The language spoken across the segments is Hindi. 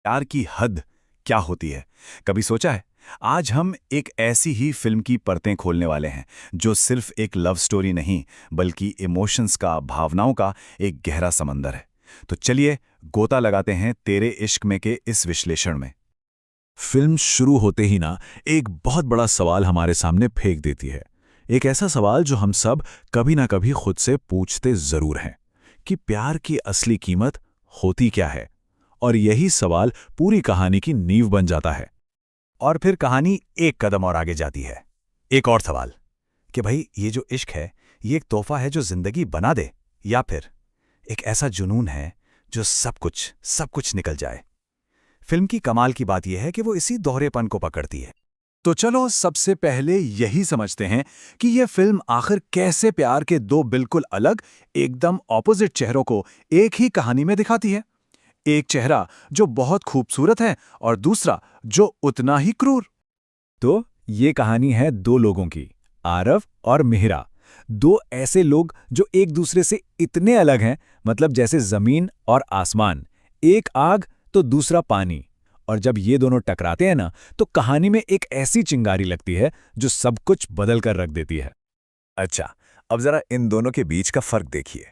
प्यार की हद क्या होती है, कभी सोचा है? आज हम एक ऐसी ही फिल्म की परतें खोलने वाले हैं जो सिर्फ एक लव स्टोरी नहीं बल्कि इमोशंस का, भावनाओं का एक गहरा समंदर है। तो चलिए गोता लगाते हैं तेरे इश्क में के इस विश्लेषण में। फिल्म शुरू होते ही ना एक बहुत बड़ा सवाल हमारे सामने फेंक देती है। एक ऐसा सवाल जो हम सब कभी ना कभी खुद से पूछते जरूर हैं कि प्यार की असली कीमत होती क्या है। और यही सवाल पूरी कहानी की नींव बन जाता है। और फिर कहानी एक कदम और आगे जाती है। एक और सवाल कि भाई ये जो इश्क है, ये एक तोहफा है जो जिंदगी बना दे, या फिर एक ऐसा जुनून है जो सब कुछ निकल जाए। फिल्म की कमाल की बात यह है कि वो इसी दोहरेपन को पकड़ती है। तो चलो सबसे पहले यही समझते हैं कि यह फिल्म आखिर कैसे प्यार के दो बिल्कुल अलग, एकदम ऑपोजिट चेहरों को एक ही कहानी में दिखाती है। एक चेहरा जो बहुत खूबसूरत है और दूसरा जो उतना ही क्रूर। तो ये कहानी है दो लोगों की, आरव और मिहिरा। दो ऐसे लोग जो एक दूसरे से इतने अलग हैं, मतलब जैसे जमीन और आसमान। एक आग तो दूसरा पानी। और जब ये दोनों टकराते हैं ना, तो कहानी में एक ऐसी चिंगारी लगती है जो सब कुछ बदल कर रख देती है। अच्छा, अब जरा इन दोनों के बीच का फर्क देखिए।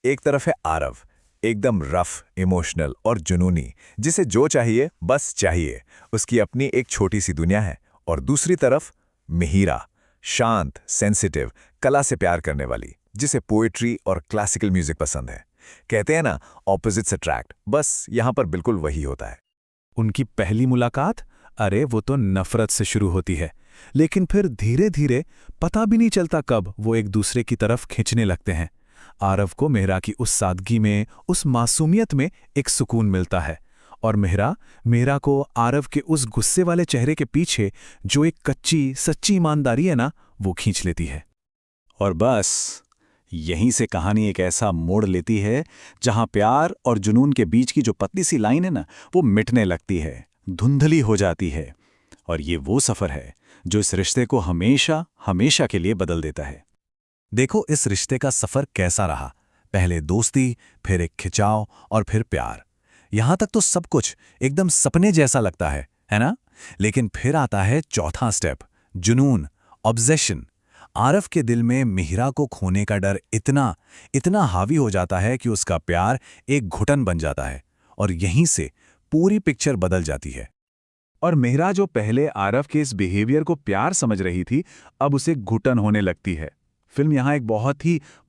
एक तरफ है आरव, एकदम रफ, इमोशनल और जुनूनी, जिसे जो चाहिए बस चाहिए। उसकी अपनी एक छोटी सी दुनिया है। और दूसरी तरफ मिहिरा, शांत, सेंसिटिव, कला से प्यार करने वाली, जिसे पोएट्री और क्लासिकल म्यूजिक पसंद है। कहते हैं ना, ऑपोजिट्स अट्रैक्ट, बस यहां पर बिल्कुल वही होता है। उनकी पहली मुलाकात, अरे वो तो नफरत से शुरू होती है, लेकिन फिर धीरे धीरे पता भी नहीं चलता कब वो एक दूसरे की तरफ खींचने लगते हैं। आरव को मेहरा की उस सादगी में, उस मासूमियत में एक सुकून मिलता है, और मेहरा को आरव के उस गुस्से वाले चेहरे के पीछे जो एक कच्ची सच्ची ईमानदारी है ना, वो खींच लेती है। और बस यहीं से कहानी एक ऐसा मोड़ लेती है जहां प्यार और जुनून के बीच की जो पतली सी लाइन है ना, वो मिटने लगती है, धुंधली हो जाती है। और ये वो सफर है जो इस रिश्ते को हमेशा हमेशा के लिए बदल देता है। देखो इस रिश्ते का सफर कैसा रहा। पहले दोस्ती, फिर एक खिंचाव और फिर प्यार। यहां तक तो सब कुछ एकदम सपने जैसा लगता है ना? लेकिन फिर आता है चौथा स्टेप, जुनून, ऑब्सेशन। आरव के दिल में मिहिरा को खोने का डर इतना इतना हावी हो जाता है कि उसका प्यार एक घुटन बन जाता है। और यहीं से पूरी पिक्चर बदल जाती है। और मिहिरा जो पहले आरव के इस बिहेवियर को प्यार समझ रही थी, अब उसे घुटन होने लगती है। फिल्म यहाँ एक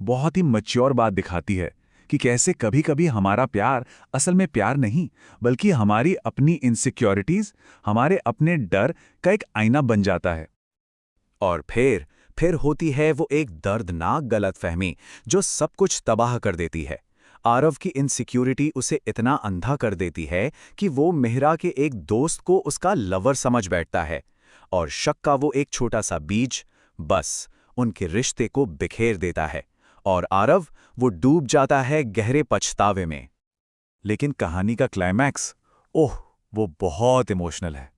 बहुत ही मैच्योर बात दिखाती है कि कैसे कभी-कभी हमारा प्यार असल में प्यार नहीं, बल्कि हमारी अपनी इनसिक्योरिटीज, हमारे अपने डर का एक आईना बन जाता है। और फिर होती है वो एक दर्दनाक गलतफहमी जो सब कुछ तबाह कर देती है। आरव की इनसिक्योरिटी उसे इतना अंधा कर देती है कि वो मिहिरा के एक दोस्त को उसका लवर समझ बैठता है। और शक का वो एक छोटा सा बीज बस उनके रिश्ते को बिखेर देता है। और आरव वो डूब जाता है गहरे पछतावे में। लेकिन कहानी का क्लाइमैक्स, ओह, वो बहुत इमोशनल है।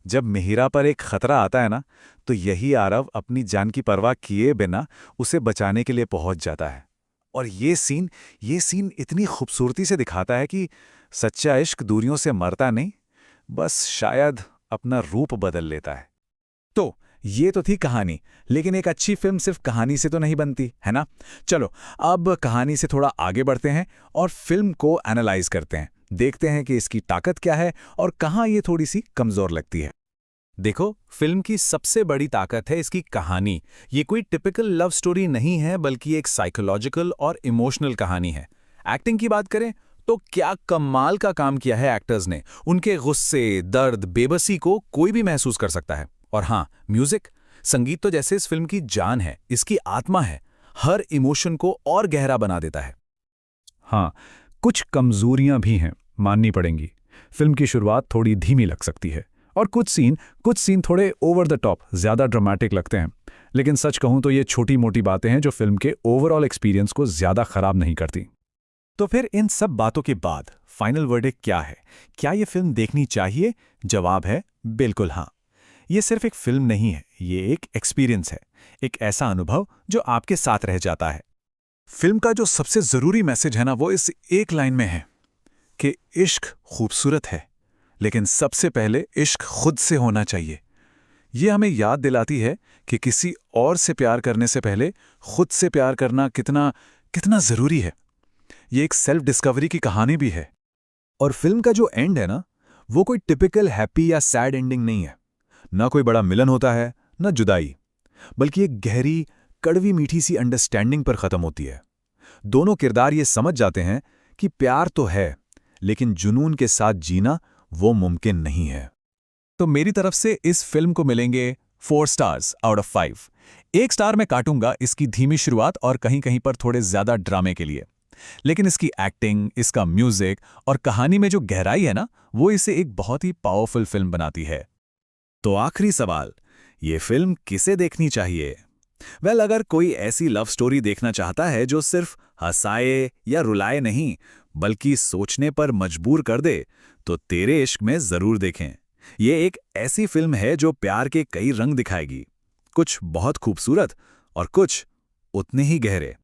जब मिहिरा पर एक खतरा आता है ना, तो यही आरव अपनी जान की परवाह किए बिना उसे बचाने के लिए पहुंच जाता है। और ये सीन इतनी खूबसूरती से दिखाता है कि सच्चा इश्क दूरियों से मरता नहीं, बस शायद अपना रूप बदल लेता है। तो ये तो थी कहानी, लेकिन एक अच्छी फिल्म सिर्फ कहानी से तो नहीं बनती, है ना? चलो अब कहानी से थोड़ा आगे बढ़ते हैं और फिल्म को एनालाइज करते हैं। देखते हैं कि इसकी ताकत क्या है और कहाँ ये थोड़ी सी कमजोर लगती है। देखो, फिल्म की सबसे बड़ी ताकत है इसकी कहानी। ये कोई टिपिकल लव स्टोरी नहीं है, बल्कि एक साइकोलॉजिकल और इमोशनल कहानी है। एक्टिंग की बात करें तो क्या कमाल का काम किया है एक्टर्स ने। उनके गुस्से, दर्द, बेबसी को कोई भी महसूस कर सकता है। और हाँ, म्यूजिक, संगीत तो जैसे इस फिल्म की जान है, इसकी आत्मा है। हर इमोशन को और गहरा बना देता है। हाँ, कुछ कमजोरियां भी हैं, माननी पड़ेंगी। फिल्म की शुरुआत थोड़ी धीमी लग सकती है, और कुछ सीन थोड़े ओवर द टॉप, ज्यादा ड्रामेटिक लगते हैं। लेकिन सच कहूं तो ये छोटी मोटी बातें हैं जो फिल्म के ओवरऑल एक्सपीरियंस को ज्यादा खराब नहीं करती। तो फिर इन सब बातों के बाद फाइनल वर्डिक्ट क्या है? क्या ये फिल्म देखनी चाहिए? जवाब है बिल्कुल हाँ। ये सिर्फ एक फिल्म नहीं है, ये एक एक्सपीरियंस है, एक ऐसा अनुभव जो आपके साथ रह जाता है। फिल्म का जो सबसे जरूरी मैसेज है ना, वो इस एक लाइन में है कि इश्क खूबसूरत है, लेकिन सबसे पहले इश्क खुद से होना चाहिए। ये हमें याद दिलाती है कि किसी और से प्यार करने से पहले खुद से प्यार करना कितना कितना जरूरी है। ये एक सेल्फ डिस्कवरी की कहानी भी है। और फिल्म का जो एंड है ना, वो कोई टिपिकल हैप्पी या सैड एंडिंग नहीं है। ना कोई बड़ा मिलन होता है, ना जुदाई, बल्कि एक गहरी, कड़वी मीठी सी अंडरस्टैंडिंग पर खत्म होती है। दोनों किरदार ये समझ जाते हैं कि प्यार तो है, लेकिन जुनून के साथ जीना वो मुमकिन नहीं है। तो मेरी तरफ से इस फिल्म को मिलेंगे 4 स्टार्स आउट ऑफ 5। 1 स्टार मैं काटूंगा इसकी धीमी शुरुआत और कहीं कहीं पर थोड़े ज्यादा ड्रामे के लिए, लेकिन इसकी एक्टिंग, इसका म्यूजिक और कहानी में जो गहराई है ना, वो इसे एक बहुत ही पावरफुल फिल्म बनाती है। तो आखिरी सवाल, ये फिल्म किसे देखनी चाहिए? अगर कोई ऐसी लव स्टोरी देखना चाहता है जो सिर्फ हंसाए या रुलाए नहीं, बल्कि सोचने पर मजबूर कर दे, तो तेरे इश्क में जरूर देखें। ये एक ऐसी फिल्म है जो प्यार के कई रंग दिखाएगी, कुछ बहुत खूबसूरत और कुछ उतने ही गहरे।